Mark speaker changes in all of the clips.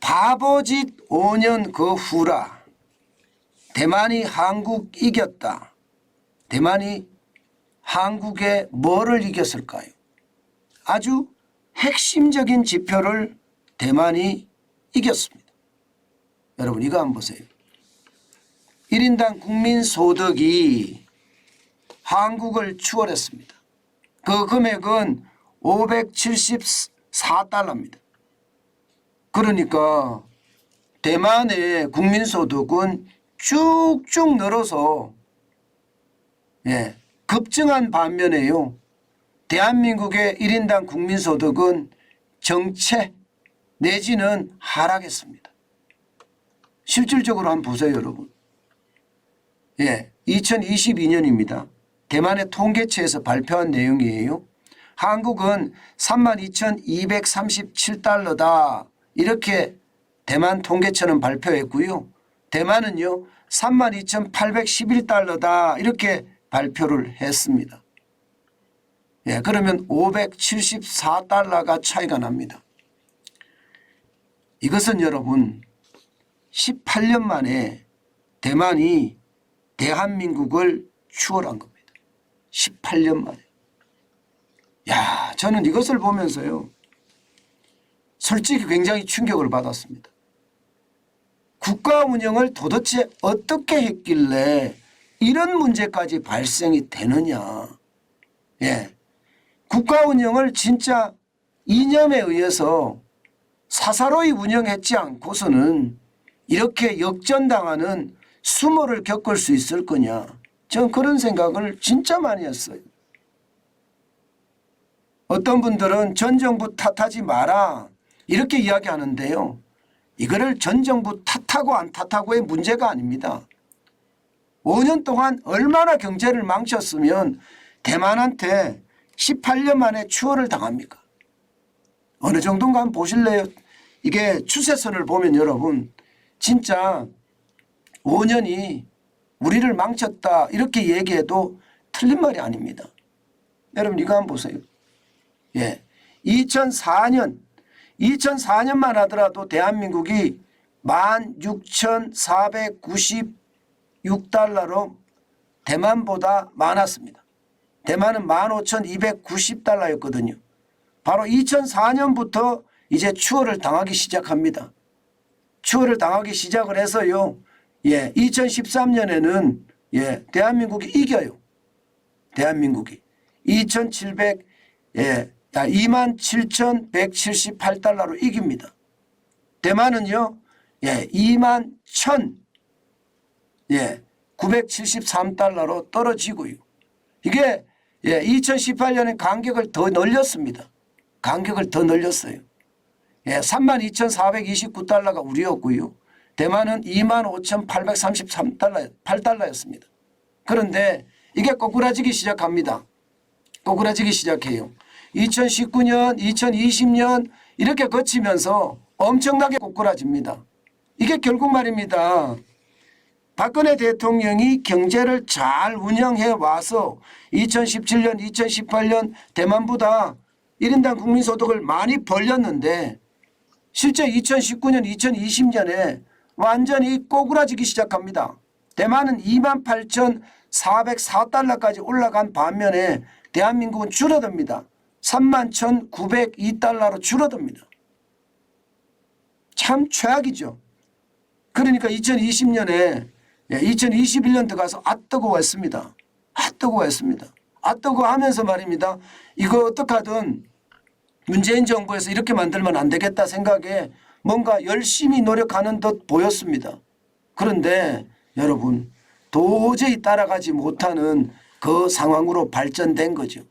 Speaker 1: 바보짓 5년 그 후라. 대만이 한국 이겼다. 대만이 한국에 뭐를 이겼을까요? 아주 핵심적인 지표를 대만이 이겼습니다. 여러분 이거 한번 보세요. 1인당 국민소득이 한국을 추월했습니다. 그 금액은 574달러입니다. 그러니까 대만의 국민소득은 쭉쭉 늘어서 급증한 반면에요. 대한민국의 1인당 국민소득은 정체 내지는 하락했습니다. 실질적으로 한번 보세요, 여러분. 2022년입니다. 대만의 통계처에서 발표한 내용이에요. 한국은 32,237달러다. 이렇게 대만 통계처는 발표했고요. 대만은요 32,811달러다. 이렇게 발표를 했습니다. 그러면 574달러가 차이가 납니다. 이것은 여러분 18년 만에 대만이 대한민국을 추월한 겁니다. 18년 만에. 야, 저는 이것을 보면서요. 솔직히 굉장히 충격을 받았습니다. 국가 운영을 도대체 어떻게 했길래 이런 문제까지 발생이 되느냐. 국가 운영을 진짜 이념에 의해서 사사로이 운영했지 않고서는 이렇게 역전당하는 수모를 겪을 수 있을 거냐. 저는 그런 생각을 진짜 많이 했어요. 어떤 분들은 전 정부 탓하지 마라 이렇게 이야기하는데요. 이거를 전 정부 탓하고 안 탓하고의 문제가 아닙니다. 5년 동안 얼마나 경제를 망쳤으면 대만한테 18년 만에 추월을 당합니까? 어느 정도인가 한번 보실래요? 이게 추세선을 보면 여러분 진짜 5년이 우리를 망쳤다 이렇게 얘기해도 틀린 말이 아닙니다. 여러분 이거 한번 보세요. 2004년만 하더라도 대한민국이 16,496달러로 대만보다 많았습니다. 대만은 15,290달러였거든요. 바로 2004년부터 이제 추월을 당하기 시작합니다. 추월을 당하기 시작을 해서요. 2013년에는 대한민국이 이겨요. 대한민국이 27,178달러로 이깁니다. 대만은요 21,973달러로 떨어지고요. 이게 2018년에 간격을 더 늘렸습니다. 간격을 더 늘렸어요. 32,429달러가 우리였고요. 대만은 25,833달러였습니다. 그런데 이게 꼬꾸라지기 시작합니다. 꼬꾸라지기 시작해요. 2019년, 2020년 이렇게 거치면서 엄청나게 꼬꾸라집니다. 이게 결국 말입니다. 박근혜 대통령이 경제를 잘 운영해 와서 2017년, 2018년 대만보다 1인당 국민소득을 많이 벌렸는데 실제 2019년, 2020년에 완전히 꼬꾸라지기 시작합니다. 대만은 28,404달러까지 올라간 반면에 대한민국은 줄어듭니다. 31,902달러로 줄어듭니다. 참 최악이죠. 그러니까 2020년에 2021년 들어가서 뜨거워했습니다. 뜨거워했습니다. 뜨거워하면서 말입니다. 이거 어떡하든 문재인 정부에서 이렇게 만들면 안 되겠다 생각에 뭔가 열심히 노력하는 듯 보였습니다. 그런데 여러분 도저히 따라가지 못하는 그 상황으로 발전된 거죠.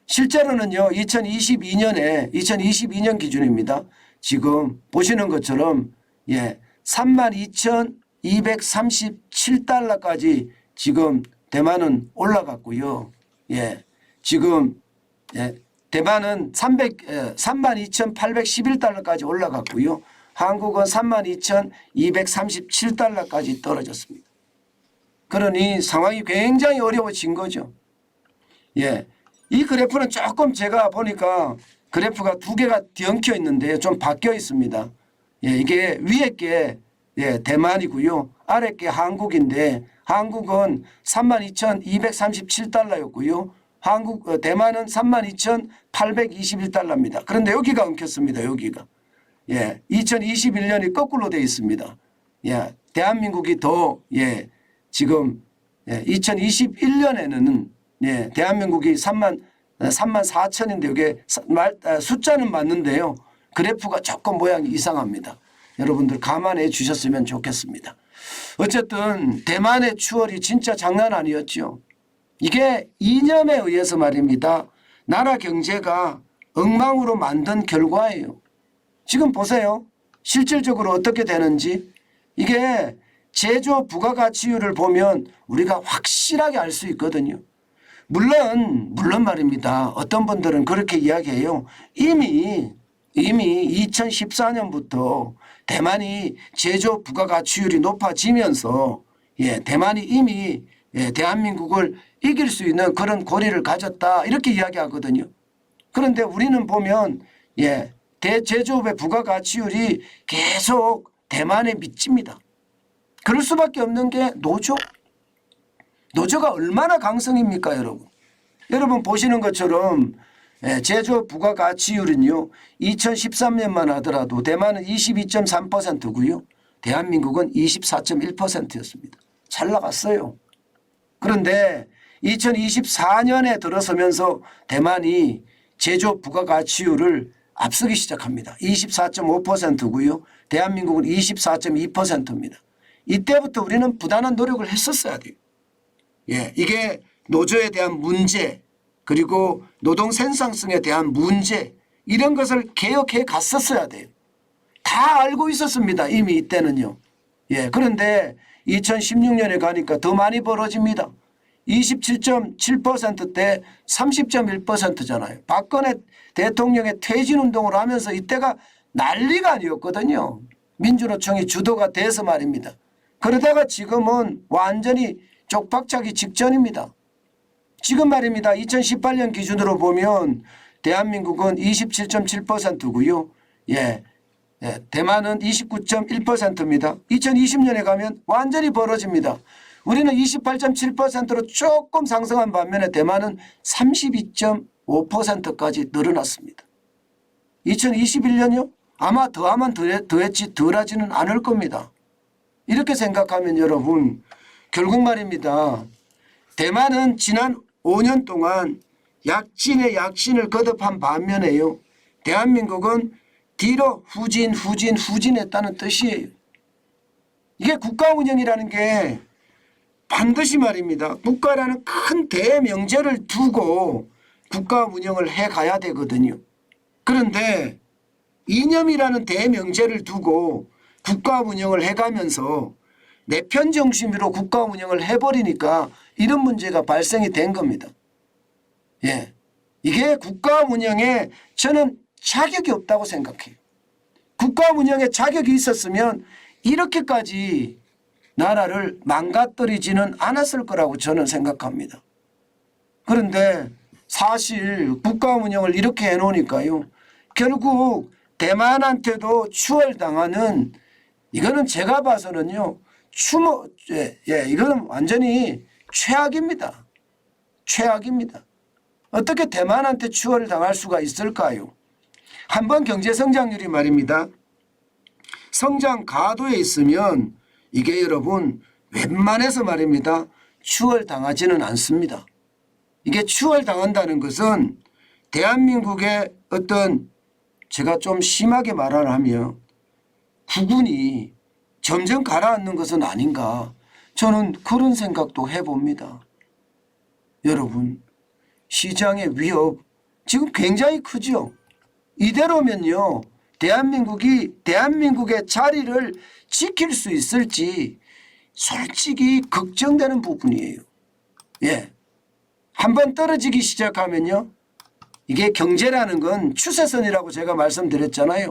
Speaker 1: 실제로는요 2022년 기준입니다. 지금 보시는 것처럼 32,237달러까지 지금 대만은 올라갔고요. 지금 대만은 32,811달러까지 올라갔고요. 한국은 32,237달러까지 떨어졌습니다. 그러니 상황이 굉장히 어려워진 거죠. 이 그래프는 조금 제가 보니까 그래프가 두 개가 뒤엉켜 있는데 좀 바뀌어 있습니다. 예, 이게 위에 게 예, 대만이고요. 아래 게 한국인데 한국은 32,237달러였고요. 대만은 32,821달러입니다. 그런데 여기가 엉켰습니다. 여기가. 예, 2021년이 거꾸로 되어 있습니다. 예, 대한민국이 더 예, 지금 예, 2021년에는 예, 대한민국이 3만 4천인데 이게 숫자는 맞는데요. 그래프가 조금 모양이 이상합니다. 여러분들 감안해 주셨으면 좋겠습니다. 어쨌든 대만의 추월이 진짜 장난 아니었죠. 이게 이념에 의해서 말입니다. 나라 경제가 엉망으로 만든 결과예요. 지금 보세요. 실질적으로 어떻게 되는지. 이게 제조 부가가치율을 보면 우리가 확실하게 알 수 있거든요. 물론 말입니다. 어떤 분들은 그렇게 이야기해요. 이미 2014년부터 대만이 제조 부가가치율이 높아지면서 예, 대만이 이미 예, 대한민국을 이길 수 있는 그런 고리를 가졌다 이렇게 이야기하거든요. 그런데 우리는 보면 예, 대제조업의 부가가치율이 계속 대만에 미칩니다. 그럴 수밖에 없는 게 노조. 노조가 얼마나 강성입니까 여러분. 여러분 보시는 것처럼 제조업 부가가치율은요. 2013년만 하더라도 대만은 22.3%고요. 대한민국은 24.1%였습니다. 잘 나갔어요. 그런데 2024년에 들어서면서 대만이 제조업 부가가치율을 앞서기 시작합니다. 24.5%고요. 대한민국은 24.2%입니다. 이때부터 우리는 부단한 노력을 했었어야 돼요. 예, 이게 노조에 대한 문제 그리고 노동 생산성에 대한 문제 이런 것을 개혁해 갔었어야 돼요. 다 알고 있었습니다. 이미 이때는요. 예, 그런데 2016년에 가니까 더 많이 벌어집니다. 27.7%대 30.1%잖아요. 박근혜 대통령의 퇴진운동을 하면서 이때가 난리가 아니었거든요. 민주노총이 주도가 돼서 말입니다. 그러다가 지금은 완전히 쪽박차기 직전입니다. 지금 말입니다. 2018년 기준으로 보면 대한민국은 27.7%고요. 예, 대만은 29.1%입니다. 2020년에 가면 완전히 벌어집니다. 우리는 28.7%로 조금 상승한 반면에 대만은 32.5%까지 늘어났습니다. 2021년요? 아마 더하면 더했지 덜하지는 않을 겁니다. 이렇게 생각하면 여러분 결국 말입니다. 대만은 지난 5년 동안 약진에 약진을 거듭한 반면에요. 대한민국은 뒤로 후진했다는 뜻이에요. 이게 국가 운영이라는 게 반드시 말입니다. 국가라는 큰 대명제를 두고 국가 운영을 해가야 되거든요. 그런데 이념이라는 대명제를 두고 국가 운영을 해가면서 내 편 중심으로 국가 운영을 해버리니까 이런 문제가 발생이 된 겁니다. 예, 이게 국가 운영에 저는 자격이 없다고 생각해요. 국가 운영에 자격이 있었으면 이렇게까지 나라를 망가뜨리지는 않았을 거라고 저는 생각합니다. 그런데 사실 국가 운영을 이렇게 해놓으니까요. 결국 대만한테도 추월당하는 이거는 제가 봐서는요. 이거는 완전히 최악입니다. 최악입니다. 어떻게 대만한테 추월을 당할 수가 있을까요? 한번 경제 성장률이 말입니다. 성장 가도에 있으면 이게 여러분 웬만해서 말입니다. 추월당하지는 않습니다. 이게 추월당한다는 것은 대한민국의 어떤 제가 좀 심하게 말하면 국운이 점점 가라앉는 것은 아닌가 저는 그런 생각도 해봅니다. 여러분 시장의 위협 지금 굉장히 크죠. 이대로면요 대한민국의 자리를 지킬 수 있을지 솔직히 걱정되는 부분이에요. 예, 한번 떨어지기 시작하면요 이게 경제라는 건 추세선이라고 제가 말씀드렸잖아요.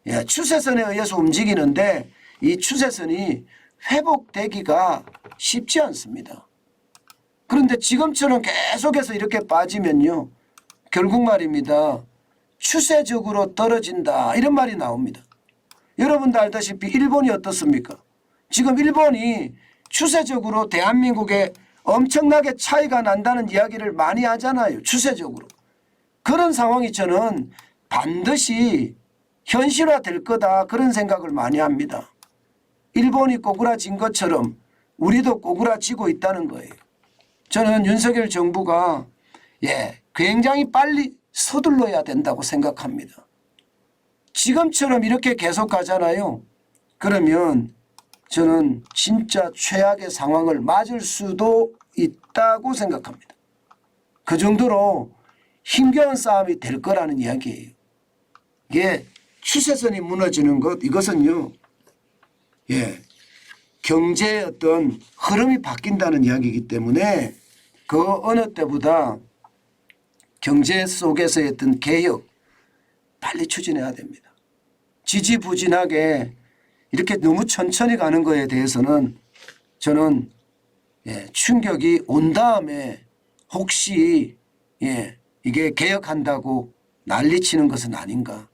Speaker 1: 예, 추세선에 의해서 움직이는데 이 추세선이 회복되기가 쉽지 않습니다. 그런데 지금처럼 계속해서 이렇게 빠지면요 결국 말입니다 추세적으로 떨어진다 이런 말이 나옵니다. 여러분도 알다시피 일본이 어떻습니까? 지금 일본이 추세적으로 대한민국에 엄청나게 차이가 난다는 이야기를 많이 하잖아요. 추세적으로. 그런 상황이 저는 반드시 현실화될 거다 그런 생각을 많이 합니다. 일본이 꼬꾸라진 것처럼 우리도 꼬꾸라지고 있다는 거예요. 저는 윤석열 정부가 굉장히 빨리 서둘러야 된다고 생각합니다. 지금처럼 이렇게 계속 가잖아요. 그러면 저는 진짜 최악의 상황을 맞을 수도 있다고 생각합니다. 그 정도로 힘겨운 싸움이 될 거라는 이야기예요. 이게 추세선이 무너지는 것 이것은요. 경제의 어떤 흐름이 바뀐다는 이야기이기 때문에 그 어느 때보다 경제 속에서의 어떤 개혁 빨리 추진해야 됩니다. 지지부진하게 이렇게 너무 천천히 가는 거에 대해서는 저는 충격이 온 다음에 혹시 이게 개혁한다고 난리치는 것은 아닌가.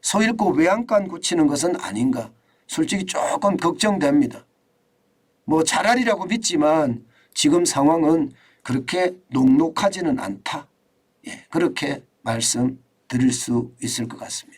Speaker 1: 소 잃고 외양간 굳히는 것은 아닌가. 솔직히 조금 걱정됩니다. 뭐 잘하리라고 믿지만 지금 상황은 그렇게 녹록하지는 않다. 그렇게 말씀드릴 수 있을 것 같습니다.